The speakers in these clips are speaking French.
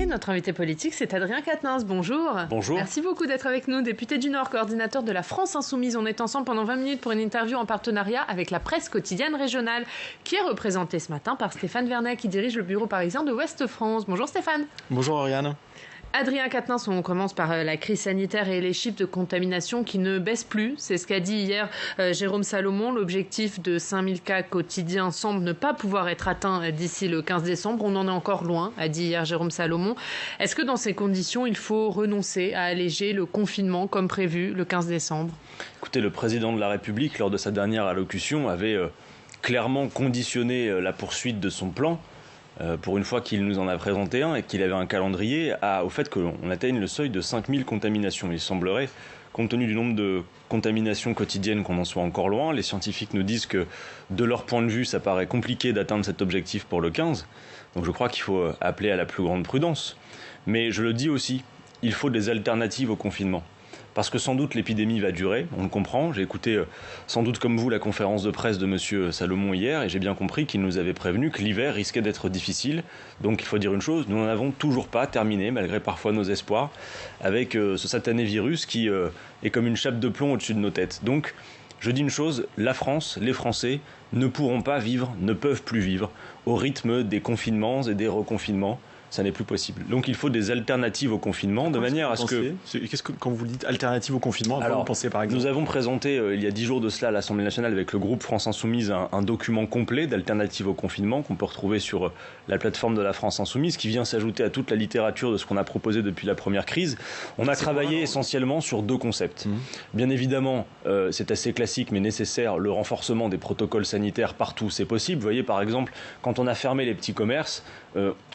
Notre invité politique, c'est Adrien Quatennens. Bonjour. Bonjour. Merci beaucoup d'être avec nous. Député du Nord, coordinateur de la France Insoumise. On est ensemble pendant 20 minutes pour une interview en partenariat avec la presse quotidienne régionale, qui est représentée ce matin par Stéphane Vernet, qui dirige le bureau parisien de Ouest France. Bonjour Stéphane. Bonjour Oriane. Adrien Quatennens, on commence par la crise sanitaire et les chiffres de contamination qui ne baissent plus. C'est ce qu'a dit hier Jérôme Salomon. L'objectif de 5000 cas quotidiens semble ne pas pouvoir être atteint d'ici le 15 décembre. On en est encore loin, a dit hier Jérôme Salomon. Est-ce que dans ces conditions, il faut renoncer à alléger le confinement comme prévu le 15 décembre ? Écoutez, le président de la République, lors de sa dernière allocution, avait clairement conditionné la poursuite de son plan, pour une fois qu'il nous en a présenté un et qu'il avait un calendrier, au fait qu'on atteigne le seuil de 5000 contaminations. Il semblerait, compte tenu du nombre de contaminations quotidiennes, qu'on en soit encore loin. Les scientifiques nous disent que, de leur point de vue, ça paraît compliqué d'atteindre cet objectif pour le 15. Donc je crois qu'il faut appeler à la plus grande prudence. Mais je le dis aussi, il faut des alternatives au confinement. Parce que sans doute l'épidémie va durer, on le comprend. J'ai écouté sans doute comme vous la conférence de presse de M. Salomon hier et j'ai bien compris qu'il nous avait prévenu que l'hiver risquait d'être difficile. Donc il faut dire une chose, nous n'en avons toujours pas terminé, malgré parfois nos espoirs, avec ce satané virus qui est comme une chape de plomb au-dessus de nos têtes. Donc je dis une chose, la France, les Français ne pourront pas vivre, ne peuvent plus vivre au rythme des confinements et des reconfinements. Ça n'est plus possible. Donc il faut des alternatives au confinement, de manière à ce que... Quand vous dites alternatives au confinement, à quoi vous pensez par exemple ? Nous avons présenté il y a 10 jours de cela à l'Assemblée nationale avec le groupe France Insoumise un document complet d'alternatives au confinement qu'on peut retrouver sur la plateforme de la France Insoumise, qui vient s'ajouter à toute la littérature de ce qu'on a proposé depuis la première crise. On a travaillé essentiellement sur 2 concepts. Bien évidemment, c'est assez classique mais nécessaire, le renforcement des protocoles sanitaires partout, c'est possible. Vous voyez par exemple, quand on a fermé les petits commerces,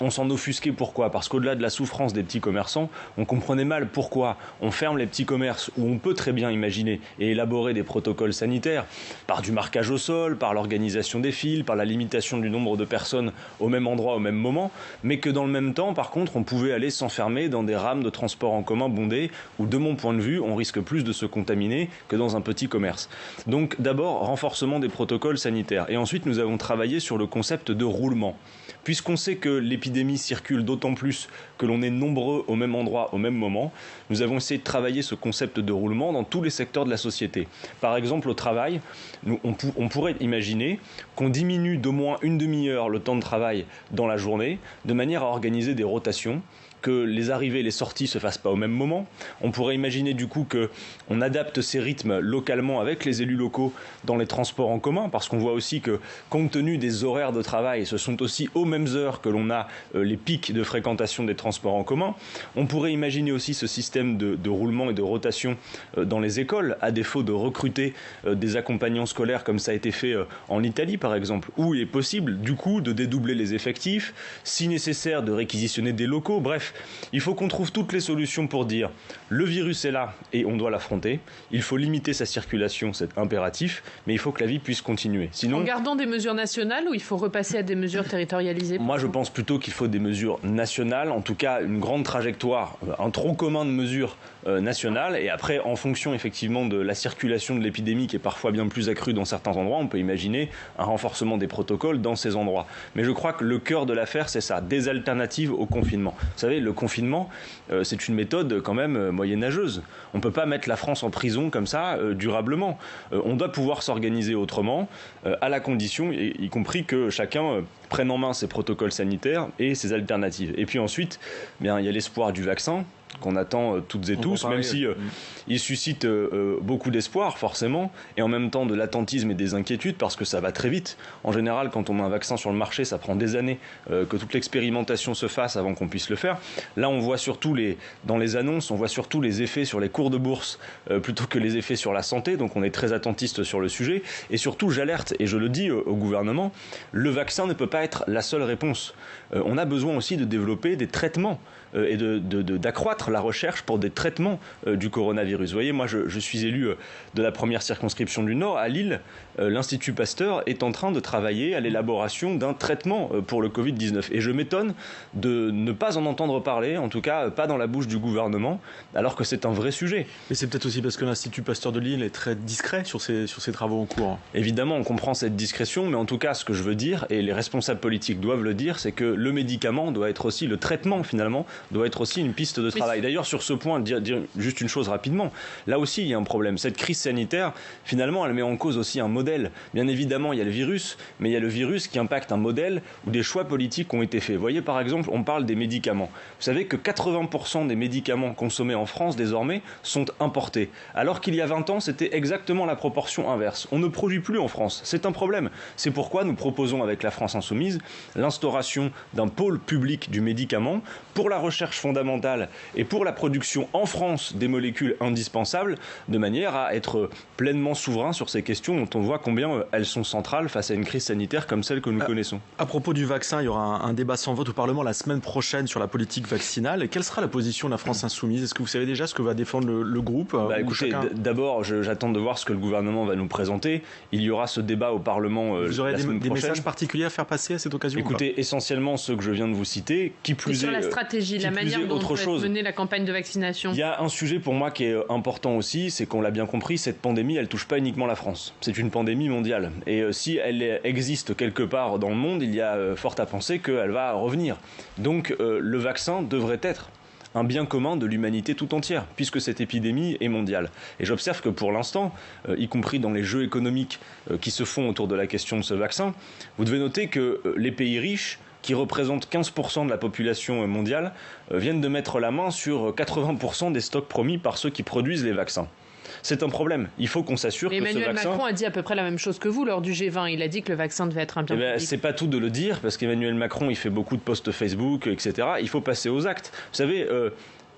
on s'en offusquait. Pourquoi ? Parce qu'au-delà de la souffrance des petits commerçants, on comprenait mal pourquoi on ferme les petits commerces où on peut très bien imaginer et élaborer des protocoles sanitaires par du marquage au sol, par l'organisation des files, par la limitation du nombre de personnes au même endroit au même moment, mais que dans le même temps, par contre, on pouvait aller s'enfermer dans des rames de transport en commun bondées où, de mon point de vue, on risque plus de se contaminer que dans un petit commerce. Donc d'abord, renforcement des protocoles sanitaires. Et ensuite, nous avons travaillé sur le concept de roulement. Puisqu'on sait que l'épidémie circule d'autant plus que l'on est nombreux au même endroit au même moment, nous avons essayé de travailler ce concept de roulement dans tous les secteurs de la société. Par exemple, au travail, on pourrait imaginer qu'on diminue d'au moins une demi-heure le temps de travail dans la journée, de manière à organiser des rotations, que les arrivées et les sorties ne se fassent pas au même moment. On pourrait imaginer du coup qu'on adapte ces rythmes localement avec les élus locaux dans les transports en commun, parce qu'on voit aussi que, compte tenu des horaires de travail, ce sont aussi aux mêmes heures que l'on a les pics de fréquentation des transports en commun. On pourrait imaginer aussi ce système de roulement et de rotation dans les écoles, à défaut de recruter des accompagnants scolaires comme ça a été fait en Italie par exemple, où il est possible du coup de dédoubler les effectifs, si nécessaire de réquisitionner des locaux, bref. Il faut qu'on trouve toutes les solutions pour dire le virus est là et on doit l'affronter. Il faut limiter sa circulation, c'est impératif, mais il faut que la vie puisse continuer. Sinon, en gardant des mesures nationales ou il faut repasser à des mesures territorialisées ? Moi, je pense plutôt qu'il faut des mesures nationales, en tout cas une grande trajectoire, un tronc commun de mesures nationales. Et après, en fonction effectivement de la circulation de l'épidémie qui est parfois bien plus accrue dans certains endroits, on peut imaginer un renforcement des protocoles dans ces endroits. Mais je crois que le cœur de l'affaire, c'est ça, des alternatives au confinement. Vous savez, le confinement, c'est une méthode quand même moyenâgeuse. On ne peut pas mettre la France en prison comme ça, durablement. On doit pouvoir s'organiser autrement, à la condition, y compris que chacun prenne en main ses protocoles sanitaires et ses alternatives. Et puis ensuite, bien, il y a l'espoir du vaccin, qu'on attend toutes et tous, même si il suscite beaucoup d'espoir forcément, et en même temps de l'attentisme et des inquiétudes, parce que ça va très vite. En général, quand on met un vaccin sur le marché, ça prend des années que toute l'expérimentation se fasse avant qu'on puisse le faire. Là, on voit surtout dans les annonces, on voit surtout les effets sur les cours de bourse plutôt que les effets sur la santé, donc on est très attentiste sur le sujet. Et surtout, j'alerte, et je le dis au gouvernement, le vaccin ne peut pas être la seule réponse. On a besoin aussi de développer des traitements et d'accroître accroître la recherche pour des traitements du coronavirus. Vous voyez, moi je suis élu de la première circonscription du Nord, à Lille. L'Institut Pasteur est en train de travailler à l'élaboration d'un traitement pour le Covid-19. Et je m'étonne de ne pas en entendre parler, en tout cas pas dans la bouche du gouvernement, alors que c'est un vrai sujet. Mais c'est peut-être aussi parce que l'Institut Pasteur de Lille est très discret sur ses travaux en cours. Évidemment, on comprend cette discrétion, mais en tout cas, ce que je veux dire, et les responsables politiques doivent le dire, c'est que le médicament doit être aussi, le traitement finalement, doit être aussi une piste de travail. D'ailleurs, sur ce point, dire juste une chose rapidement, là aussi il y a un problème. Cette crise sanitaire, finalement, elle met en cause aussi un modèle. Bien évidemment, il y a le virus, mais il y a le virus qui impacte un modèle où des choix politiques ont été faits. Vous voyez, par exemple, on parle des médicaments. Vous savez que 80% des médicaments consommés en France, désormais, sont importés. Alors qu'il y a 20 ans, c'était exactement la proportion inverse. On ne produit plus en France. C'est un problème. C'est pourquoi nous proposons avec la France Insoumise l'instauration d'un pôle public du médicament pour la recherche fondamentale et pour la production en France des molécules indispensables, de manière à être pleinement souverain sur ces questions dont on voit combien elles sont centrales face à une crise sanitaire comme celle que nous connaissons. À propos du vaccin, il y aura un débat sans vote au Parlement la semaine prochaine sur la politique vaccinale. Quelle sera la position de la France Insoumise? Est-ce que vous savez déjà ce que va défendre le groupe? Écoutez, d'abord, j'attends de voir ce que le gouvernement va nous présenter. Il y aura ce débat au Parlement vous aurez la semaine des prochaine. messages particuliers à faire passer à cette occasion? Écoutez, essentiellement ceux que je viens de vous citer, qui plus est... sur la stratégie, la manière dont vous avez mené la campagne de vaccination. Il y a un sujet pour moi qui est important aussi, c'est qu'on l'a bien compris, cette pandémie, elle touche pas uniquement la France. C'est une pandémie mondiale. Et si elle existe quelque part dans le monde, il y a fort à penser qu'elle va revenir. Donc le vaccin devrait être un bien commun de l'humanité tout entière, puisque cette épidémie est mondiale. Et j'observe que pour l'instant, y compris dans les jeux économiques qui se font autour de la question de ce vaccin, vous devez noter que les pays riches, qui représentent 15% de la population mondiale, viennent de mettre la main sur 80% des stocks promis par ceux qui produisent les vaccins. C'est un problème. Il faut qu'on s'assure que ce vaccin... Emmanuel Macron a dit à peu près la même chose que vous lors du G20. Il a dit que le vaccin devait être un bien public. C'est pas tout de le dire, parce qu'Emmanuel Macron, il fait beaucoup de posts Facebook, etc. Il faut passer aux actes. Vous savez,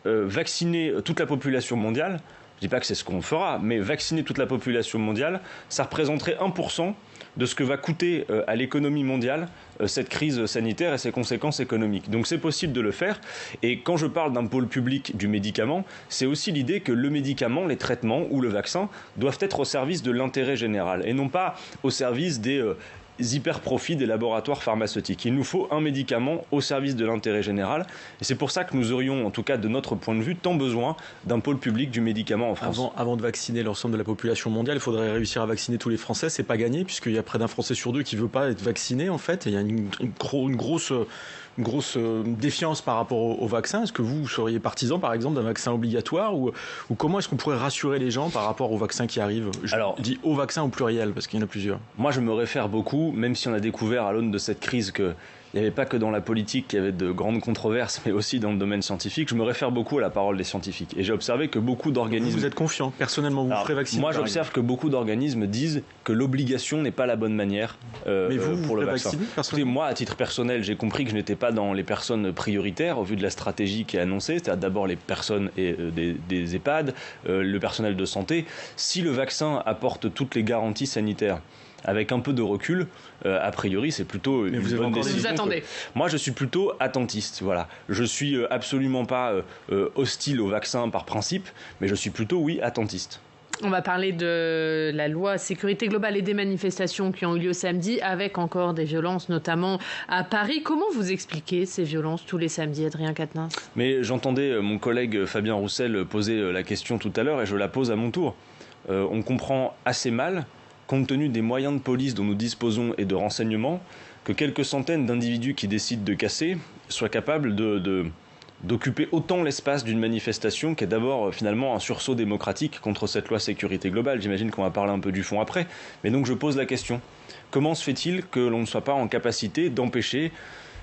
vacciner toute la population mondiale, je ne dis pas que c'est ce qu'on fera, mais vacciner toute la population mondiale, ça représenterait 1% de ce que va coûter à l'économie mondiale cette crise sanitaire et ses conséquences économiques. Donc c'est possible de le faire. Et quand je parle d'un pôle public du médicament, c'est aussi l'idée que le médicament, les traitements ou le vaccin doivent être au service de l'intérêt général et non pas au service des hyper profits des laboratoires pharmaceutiques. Il nous faut un médicament au service de l'intérêt général et c'est pour ça que nous aurions, en tout cas de notre point de vue, tant besoin d'un pôle public du médicament en France. Avant de vacciner l'ensemble de la population mondiale, il faudrait réussir à vacciner tous les Français. C'est pas gagné puisqu'il y a près d'un Français sur deux qui veut pas être vacciné en fait. Il y a une grosse défiance par rapport au vaccin. Est-ce que vous seriez partisan, par exemple, d'un vaccin obligatoire ou comment est-ce qu'on pourrait rassurer les gens par rapport au vaccin qui arrive? Je dis au vaccin au pluriel, parce qu'il y en a plusieurs. Moi, je me réfère beaucoup, même si on a découvert à l'aune de cette crise que il n'y avait pas que dans la politique qu'il y avait de grandes controverses, mais aussi dans le domaine scientifique. Je me réfère beaucoup à la parole des scientifiques. Et j'ai observé que beaucoup d'organismes... Vous êtes confiant, personnellement, vous ferez vacciner? Moi, j'observe que beaucoup d'organismes disent que l'obligation n'est pas la bonne manière mais vous pour le vaccin. Écoutez, moi, à titre personnel, j'ai compris que je n'étais pas dans les personnes prioritaires au vu de la stratégie qui est annoncée, c'est-à-dire d'abord les personnes des EHPAD, le personnel de santé. Si le vaccin apporte toutes les garanties sanitaires, avec un peu de recul, a priori, c'est plutôt une bonne décision. Vous attendez. Moi, je suis plutôt attentiste. Voilà. Je suis absolument pas hostile au vaccin par principe, mais je suis plutôt, oui, attentiste. On va parler de la loi sécurité globale et des manifestations qui ont eu lieu samedi, avec encore des violences, notamment à Paris. Comment vous expliquez ces violences tous les samedis, Adrien Quatennens? Mais j'entendais mon collègue Fabien Roussel poser la question tout à l'heure et je la pose à mon tour. On comprend assez mal, compte tenu des moyens de police dont nous disposons et de renseignements, que quelques centaines d'individus qui décident de casser soient capables d'occuper autant l'espace d'une manifestation qui est d'abord finalement un sursaut démocratique contre cette loi sécurité globale. J'imagine qu'on va parler un peu du fond après. Mais donc je pose la question. Comment se fait-il que l'on ne soit pas en capacité d'empêcher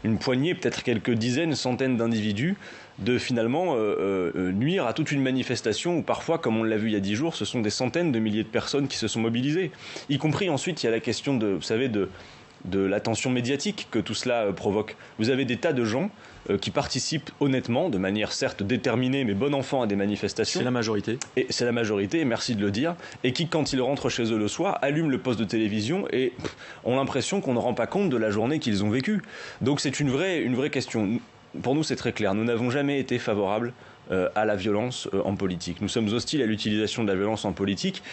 une poignée, peut-être quelques dizaines, centaines d'individus, de finalement nuire à toute une manifestation où parfois, comme on l'a vu il y a 10 jours, ce sont des centaines de milliers de personnes qui se sont mobilisées. Y compris ensuite, il y a la question de l'attention médiatique que tout cela provoque. Vous avez des tas de gens qui participent honnêtement, de manière certes déterminée, mais bon enfant à des manifestations. C'est la majorité. Et c'est la majorité, merci de le dire, et qui, quand ils rentrent chez eux le soir, allument le poste de télévision et ont l'impression qu'on ne rend pas compte de la journée qu'ils ont vécue. Donc c'est une vraie question. Pour nous, c'est très clair. Nous n'avons jamais été favorables à la violence en politique. Nous sommes hostiles à l'utilisation de la violence en politique,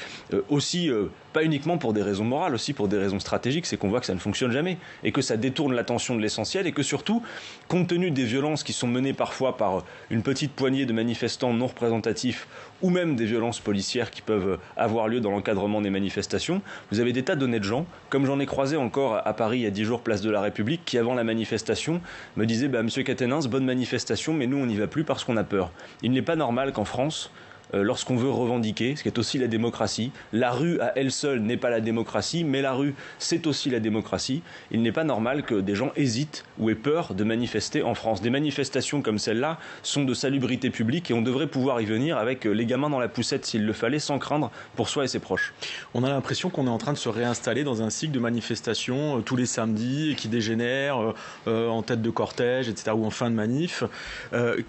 aussi pas uniquement pour des raisons morales, aussi pour des raisons stratégiques, c'est qu'on voit que ça ne fonctionne jamais et que ça détourne l'attention de l'essentiel et que surtout, compte tenu des violences qui sont menées parfois par une petite poignée de manifestants non représentatifs ou même des violences policières qui peuvent avoir lieu dans l'encadrement des manifestations, vous avez des tas d'honnêtes gens, comme j'en ai croisé encore à Paris il y a 10 jours, place de la République, qui avant la manifestation me disaient Monsieur Quatennens, bonne manifestation, mais nous on n'y va plus parce qu'on a peur. Il n'est pas normal qu'en France, lorsqu'on veut revendiquer, ce qui est aussi la démocratie. La rue à elle seule n'est pas la démocratie, mais la rue, c'est aussi la démocratie. Il n'est pas normal que des gens hésitent ou aient peur de manifester en France. Des manifestations comme celle-là sont de salubrité publique et on devrait pouvoir y venir avec les gamins dans la poussette s'il le fallait, sans craindre pour soi et ses proches. On a l'impression qu'on est en train de se réinstaller dans un cycle de manifestations tous les samedis qui dégénère en tête de cortège, etc., ou en fin de manif.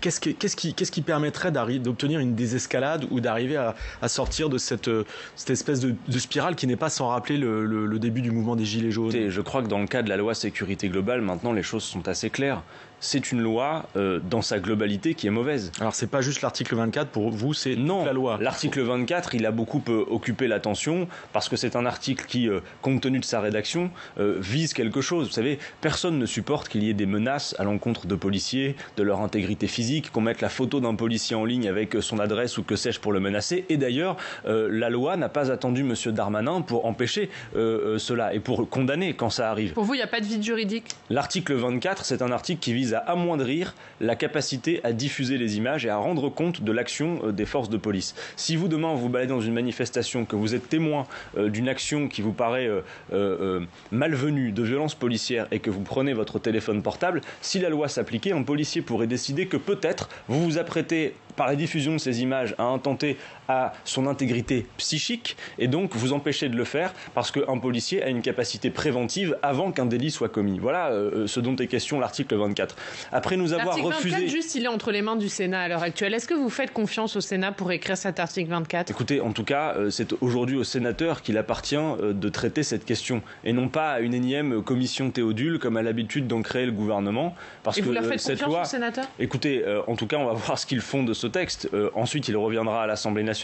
Qu'est-ce qui permettrait d'obtenir une désescalade ou d'arriver à sortir de cette espèce de spirale qui n'est pas sans rappeler le début du mouvement des Gilets jaunes? Je crois que dans le cas de la loi sécurité globale, maintenant les choses sont assez claires. C'est une loi dans sa globalité qui est mauvaise. Alors c'est pas juste l'article 24 pour vous, c'est non, la loi. L'article 24, il a beaucoup occupé l'attention parce que c'est un article qui, compte tenu de sa rédaction, vise quelque chose. Vous savez, personne ne supporte qu'il y ait des menaces à l'encontre de policiers, de leur intégrité physique, qu'on mette la photo d'un policier en ligne avec son adresse ou que sais-je pour le menacer. Et d'ailleurs, la loi n'a pas attendu M. Darmanin pour empêcher cela et pour condamner quand ça arrive. Pour vous, il n'y a pas de vide juridique? L'article 24, c'est un article qui vise à amoindrir la capacité à diffuser les images et à rendre compte de l'action des forces de police. Si vous, demain, vous baladez dans une manifestation, que vous êtes témoin d'une action qui vous paraît malvenue, de violence policière, et que vous prenez votre téléphone portable, si la loi s'appliquait, un policier pourrait décider que peut-être vous vous apprêtez, par la diffusion de ces images, à intenter à son intégrité psychique et donc vous empêcher de le faire parce qu'un policier a une capacité préventive avant qu'un délit soit commis. Voilà ce dont est question l'article 24. Après nous avoir refusé... L'article 24, juste, il est entre les mains du Sénat à l'heure actuelle. Est-ce que vous faites confiance au Sénat pour écrire cet article 24 ? Écoutez, en tout cas, c'est aujourd'hui aux sénateurs qu'il appartient de traiter cette question et non pas à une énième commission Théodule comme a l'habitude d'en créer le gouvernement. Parce et que vous leur faites cette confiance loi... aux sénateurs ? Écoutez, en tout cas, on va voir ce qu'ils font de ce texte. Ensuite, il reviendra à l'Assemblée nationale.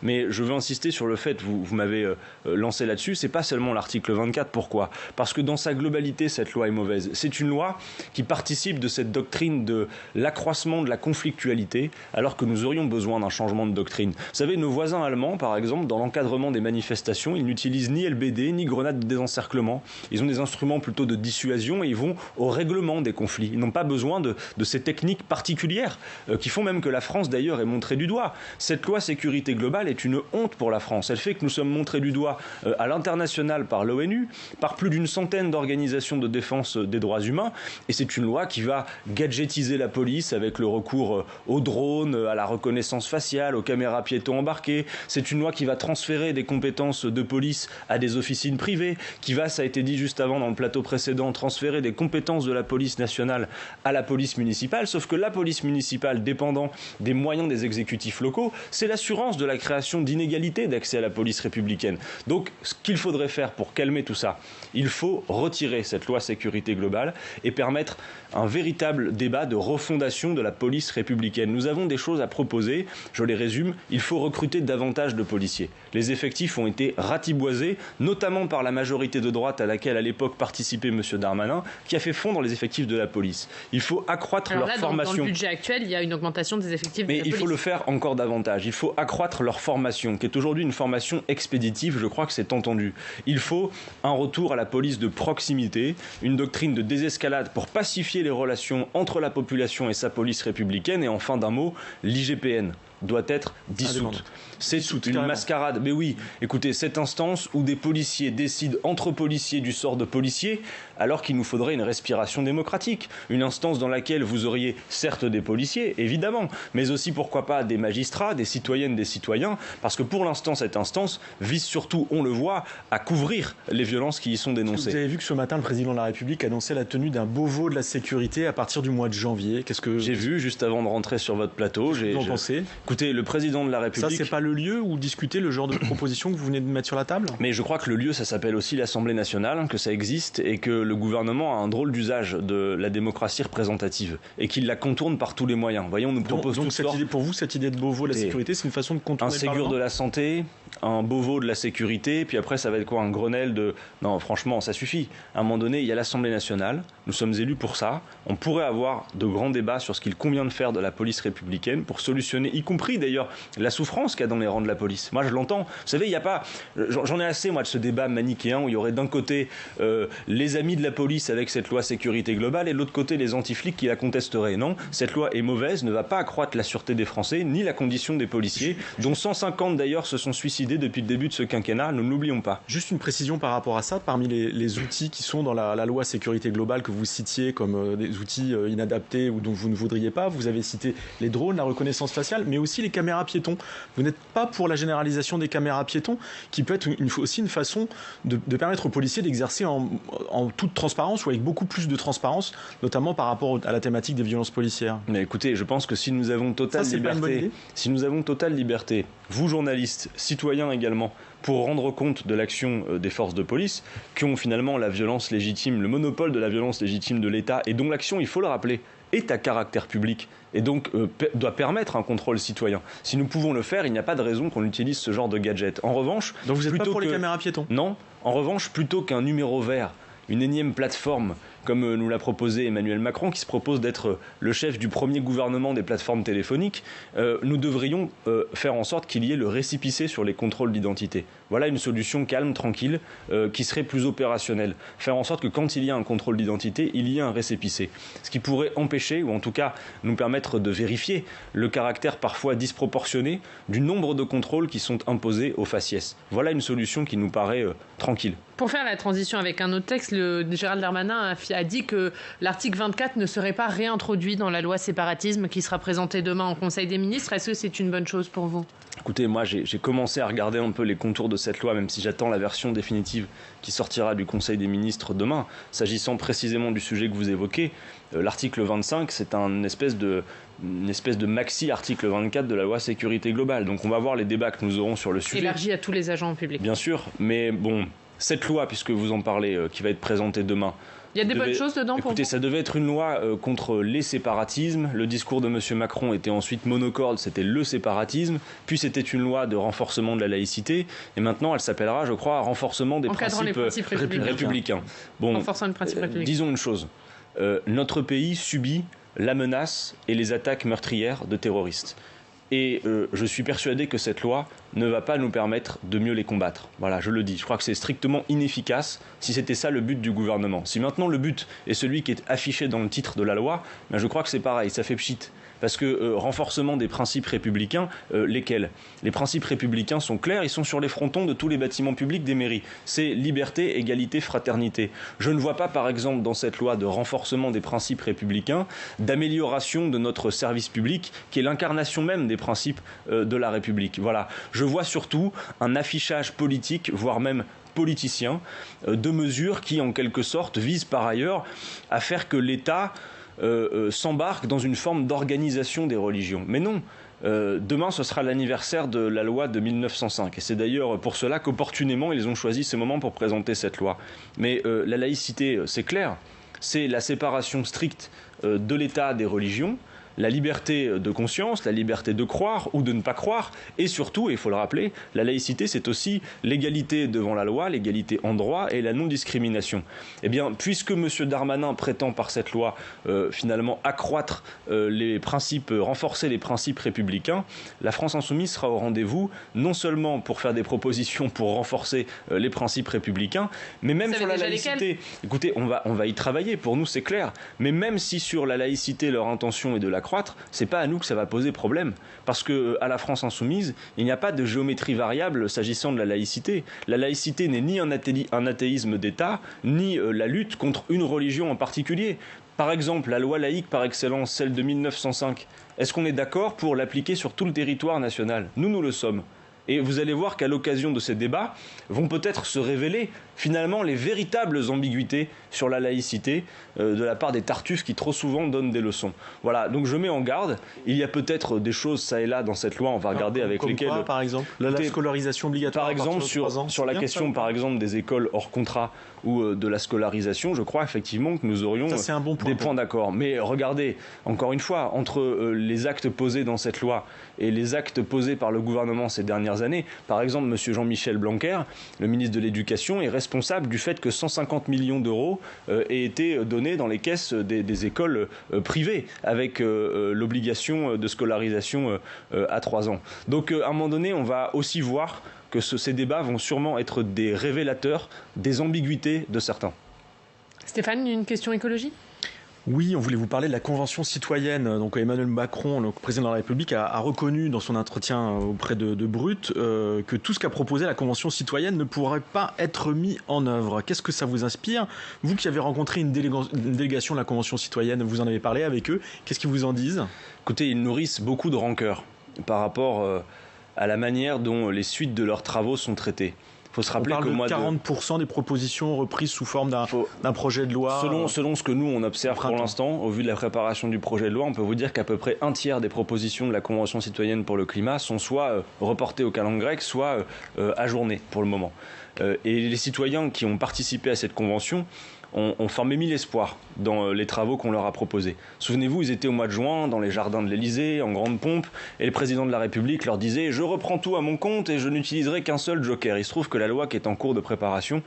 Mais je veux insister sur le fait, vous m'avez lancé là-dessus, c'est pas seulement l'article 24. Pourquoi ? Parce que dans sa globalité, cette loi est mauvaise. C'est une loi qui participe de cette doctrine de l'accroissement de la conflictualité, alors que nous aurions besoin d'un changement de doctrine. Vous savez, nos voisins allemands, par exemple, dans l'encadrement des manifestations, ils n'utilisent ni LBD, ni grenades de désencerclement. Ils ont des instruments plutôt de dissuasion et ils vont au règlement des conflits. Ils n'ont pas besoin de ces techniques particulières qui font même que la France, d'ailleurs, est montrée du doigt. Cette loi sécurité globale est une honte pour la France. Elle fait que nous sommes montrés du doigt à l'international par l'ONU, par plus d'une centaine d'organisations de défense des droits humains, et c'est une loi qui va gadgetiser la police avec le recours aux drones, à la reconnaissance faciale, aux caméras piétons embarquées. C'est une loi qui va transférer des compétences de police à des officines privées, qui va, ça a été dit juste avant dans le plateau précédent, transférer des compétences de la police nationale à la police municipale, sauf que la police municipale, dépendant des moyens des exécutifs locaux, c'est l'assurance de la création d'inégalités d'accès à la police républicaine. Donc, ce qu'il faudrait faire pour calmer tout ça, il faut retirer cette loi sécurité globale et permettre un véritable débat de refondation de la police républicaine. Nous avons des choses à proposer, je les résume, il faut recruter davantage de policiers. Les effectifs ont été ratiboisés, notamment par la majorité de droite à laquelle à l'époque participait M. Darmanin, qui a fait fondre les effectifs de la police. Il faut accroître leur formation. Dans le budget actuel, il y a une augmentation des effectifs de la police. Mais il faut le faire encore davantage. Il faut accroître leur formation, qui est aujourd'hui une formation expéditive, je crois que c'est entendu. Il faut un retour à la police de proximité, une doctrine de désescalade pour pacifier les relations entre la population et sa police républicaine, et enfin d'un mot, l'IGPN doit être dissoute. C'est une mascarade. Mais oui, écoutez, cette instance où des policiers décident entre policiers du sort de policiers, alors qu'il nous faudrait une respiration démocratique. Une instance dans laquelle vous auriez certes des policiers, évidemment, mais aussi pourquoi pas des magistrats, des citoyennes, des citoyens, parce que pour l'instant, cette instance vise surtout, on le voit, à couvrir les violences qui y sont dénoncées. Vous avez vu que ce matin, le président de la République annonçait la tenue d'un Beauvau de la sécurité à partir du mois de janvier. J'ai vu, juste avant de rentrer sur votre plateau. Qu'est-ce que vous en pensez ? Écoutez, le président de la République... Ça, c'est pas le lieu où discuter le genre de proposition que vous venez de mettre sur la table ? Mais je crois que le lieu, ça s'appelle aussi l'Assemblée nationale, que ça existe, et que le gouvernement a un drôle d'usage de la démocratie représentative, et qu'il la contourne par tous les moyens. Voyons, on nous propose donc pour vous, cette idée de Beauvau de la sécurité, c'est une façon de contourner un le Parlement ? Ségur de la santé, un Beauvau de la sécurité, puis après ça va être quoi, un Grenelle de... Non, franchement, ça suffit. À un moment donné, il y a l'Assemblée nationale, nous sommes élus pour ça, on pourrait avoir de grands débats sur ce qu'il convient de faire de la police républicaine pour solutionner, y compris d'ailleurs, la souffrance qu'il y a dans les rangs de la police. Moi, je l'entends. Vous savez, il n'y a pas... J'en ai assez, moi, de ce débat manichéen où il y aurait d'un côté les amis de la police avec cette loi sécurité globale et de l'autre côté les anti-flics qui la contesteraient. Non, cette loi est mauvaise, ne va pas accroître la sûreté des Français, ni la condition des policiers, dont 150 d'ailleurs se sont suicidés depuis le début de ce quinquennat, nous ne l'oublions pas. Juste une précision par rapport à ça, parmi les outils qui sont dans la loi sécurité globale que vous citiez comme des outils inadaptés ou dont vous ne voudriez pas, vous avez cité les drones, la reconnaissance faciale, mais aussi les caméras piétons. Vous n'êtes pas pour la généralisation des caméras piétons, qui peut être aussi une façon de permettre aux policiers d'exercer en toute transparence ou avec beaucoup plus de transparence, notamment par rapport à la thématique des violences policières. Mais écoutez, je pense que si nous avons totale liberté, vous journalistes, citoyens également, pour rendre compte de l'action des forces de police, qui ont finalement la violence légitime, le monopole de la violence légitime de l'État, et dont l'action, il faut le rappeler, est à caractère public, et donc doit permettre un contrôle citoyen. Si nous pouvons le faire, il n'y a pas de raison qu'on utilise ce genre de gadget. En revanche... Donc vous n'êtes pas pour les caméras piétons ? Non. En revanche, plutôt qu'un numéro vert, une énième plateforme, comme nous l'a proposé Emmanuel Macron, qui se propose d'être le chef du premier gouvernement des plateformes téléphoniques, nous devrions faire en sorte qu'il y ait le récépissé sur les contrôles d'identité. Voilà une solution calme, tranquille, qui serait plus opérationnelle. Faire en sorte que quand il y a un contrôle d'identité, il y ait un récépissé. Ce qui pourrait empêcher, ou en tout cas nous permettre de vérifier le caractère parfois disproportionné du nombre de contrôles qui sont imposés aux faciès. Voilà une solution qui nous paraît tranquille. Pour faire la transition avec un autre texte, Gérald Darmanin a dit que l'article 24 ne serait pas réintroduit dans la loi séparatisme qui sera présentée demain au Conseil des ministres. Est-ce que c'est une bonne chose pour vous ? Écoutez, moi j'ai commencé à regarder un peu les contours de cette loi, même si j'attends la version définitive qui sortira du Conseil des ministres demain. S'agissant précisément du sujet que vous évoquez, l'article 25, c'est une espèce de maxi-article 24 de la loi sécurité globale. Donc on va voir les débats que nous aurons sur le sujet. Élargi à tous les agents publics. Bien sûr, mais bon, cette loi, puisque vous en parlez, qui va être présentée demain... Il y a des bonnes choses dedans pour vous ? Écoutez, ça devait être une loi contre les séparatismes. Le discours de M. Macron était ensuite monocorde, c'était le séparatisme. Puis c'était une loi de renforcement de la laïcité. Et maintenant, elle s'appellera, je crois, renforcement des principes républicains. Bon, disons une chose. Notre pays subit la menace et les attaques meurtrières de terroristes. Et je suis persuadé que cette loi ne va pas nous permettre de mieux les combattre. Voilà, je le dis. Je crois que c'est strictement inefficace si c'était ça le but du gouvernement. Si maintenant le but est celui qui est affiché dans le titre de la loi, ben je crois que c'est pareil, ça fait pchit. Parce que renforcement des principes républicains, lesquels ? Les principes républicains sont clairs, ils sont sur les frontons de tous les bâtiments publics des mairies. C'est liberté, égalité, fraternité. Je ne vois pas, par exemple, dans cette loi de renforcement des principes républicains, d'amélioration de notre service public, qui est l'incarnation même des principes de la République. Voilà. Je vois surtout un affichage politique, voire même politicien, de mesures qui, en quelque sorte, visent par ailleurs à faire que l'État s'embarque dans une forme d'organisation des religions. Mais non, demain ce sera l'anniversaire de la loi de 1905 et c'est d'ailleurs pour cela qu'opportunément ils ont choisi ce moment pour présenter cette loi. Mais la laïcité, c'est clair, c'est la séparation stricte de l'État des religions, la liberté de conscience, la liberté de croire ou de ne pas croire, et surtout, il faut le rappeler, la laïcité, c'est aussi l'égalité devant la loi, l'égalité en droit et la non-discrimination. Eh bien, puisque M. Darmanin prétend par cette loi finalement accroître les principes, renforcer les principes républicains, la France insoumise sera au rendez-vous, non seulement pour faire des propositions pour renforcer les principes républicains, mais même sur la laïcité. Écoutez, on va y travailler, pour nous c'est clair, mais même si sur la laïcité leur intention est de la croître, c'est pas à nous que ça va poser problème. Parce que à la France insoumise, il n'y a pas de géométrie variable s'agissant de la laïcité. La laïcité n'est ni un athéisme d'État, ni la lutte contre une religion en particulier. Par exemple, la loi laïque par excellence, celle de 1905, est-ce qu'on est d'accord pour l'appliquer sur tout le territoire national ? Nous le sommes. Et vous allez voir qu'à l'occasion de ces débats vont peut-être se révéler finalement les véritables ambiguïtés sur la laïcité de la part des tartuffes qui trop souvent donnent des leçons. Voilà, donc je mets en garde. Il y a peut-être des choses ça et là dans cette loi, on va regarder avec comme lesquelles... Quoi, par exemple la scolarisation obligatoire. Par exemple, sur la question par exemple des écoles hors contrat ou de la scolarisation, je crois effectivement que nous aurions des points d'accord. Mais regardez, encore une fois, entre les actes posés dans cette loi et les actes posés par le gouvernement ces dernières années, par exemple, M. Jean-Michel Blanquer, le ministre de l'Éducation, est responsable du fait que 150 millions d'euros aient été donnés dans les caisses des écoles privées, avec l'obligation de scolarisation à 3 ans. Donc, à un moment donné, on va aussi voir que ces débats vont sûrement être des révélateurs des ambiguïtés de certains. Stéphane, une question écologie ? Oui, on voulait vous parler de la Convention citoyenne. Donc Emmanuel Macron, le président de la République, a reconnu dans son entretien auprès de Brut que tout ce qu'a proposé la Convention citoyenne ne pourrait pas être mis en œuvre. Qu'est-ce que ça vous inspire ? Vous qui avez rencontré une délégation de la Convention citoyenne, vous en avez parlé avec eux, qu'est-ce qu'ils vous en disent ? Écoutez, ils nourrissent beaucoup de rancœur par rapport à la manière dont les suites de leurs travaux sont traitées. Il faut se rappeler que 40% des propositions reprises sous forme d'un projet de loi. Selon ce que nous on observe pour l'instant, au vu de la préparation du projet de loi, on peut vous dire qu'à peu près un tiers des propositions de la Convention citoyenne pour le climat sont soit reportées au calendrier grec, soit ajournées pour le moment. Et les citoyens qui ont participé à cette convention ont formé 1000 espoirs dans les travaux qu'on leur a proposés. Souvenez-vous, ils étaient au mois de juin dans les jardins de l'Élysée, en grande pompe, et le président de la République leur disait « Je reprends tout à mon compte et je n'utiliserai qu'un seul joker ». Il se trouve que la loi qui est en cours de préparation,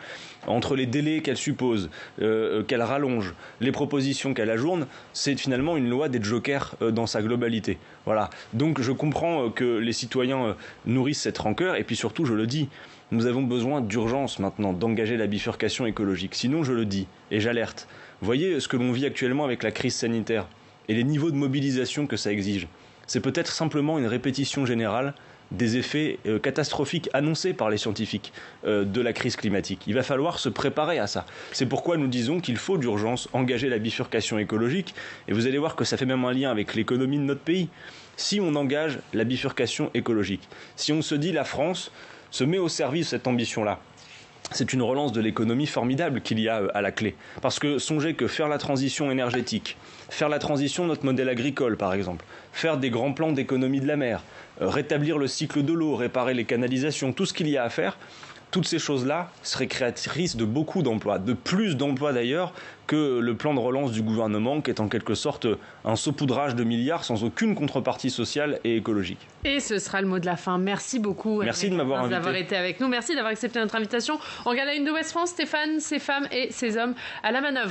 entre les délais qu'elle suppose, qu'elle rallonge, les propositions qu'elle ajourne, c'est finalement une loi des jokers dans sa globalité. Voilà. Donc je comprends que les citoyens nourrissent cette rancœur, et puis surtout, je le dis, nous avons besoin d'urgence maintenant d'engager la bifurcation écologique. Sinon, je le dis et j'alerte. Voyez ce que l'on vit actuellement avec la crise sanitaire et les niveaux de mobilisation que ça exige. C'est peut-être simplement une répétition générale des effets catastrophiques annoncés par les scientifiques de la crise climatique. Il va falloir se préparer à ça. C'est pourquoi nous disons qu'il faut d'urgence engager la bifurcation écologique. Et vous allez voir que ça fait même un lien avec l'économie de notre pays. Si on engage la bifurcation écologique, si on se dit la France se met au service de cette ambition-là, c'est une relance de l'économie formidable qu'il y a à la clé. Parce que songez que faire la transition énergétique, faire la transition de notre modèle agricole par exemple, faire des grands plans d'économie de la mer, rétablir le cycle de l'eau, réparer les canalisations, tout ce qu'il y a à faire, toutes ces choses-là seraient créatrices de beaucoup d'emplois, de plus d'emplois d'ailleurs que le plan de relance du gouvernement qui est en quelque sorte un saupoudrage de milliards sans aucune contrepartie sociale et écologique. Et ce sera le mot de la fin. Merci beaucoup. Merci de m'avoir invité. D'avoir été avec nous. Merci d'avoir accepté notre invitation. On regarde la une de Ouest France, Stéphane, ses femmes et ses hommes à la manœuvre.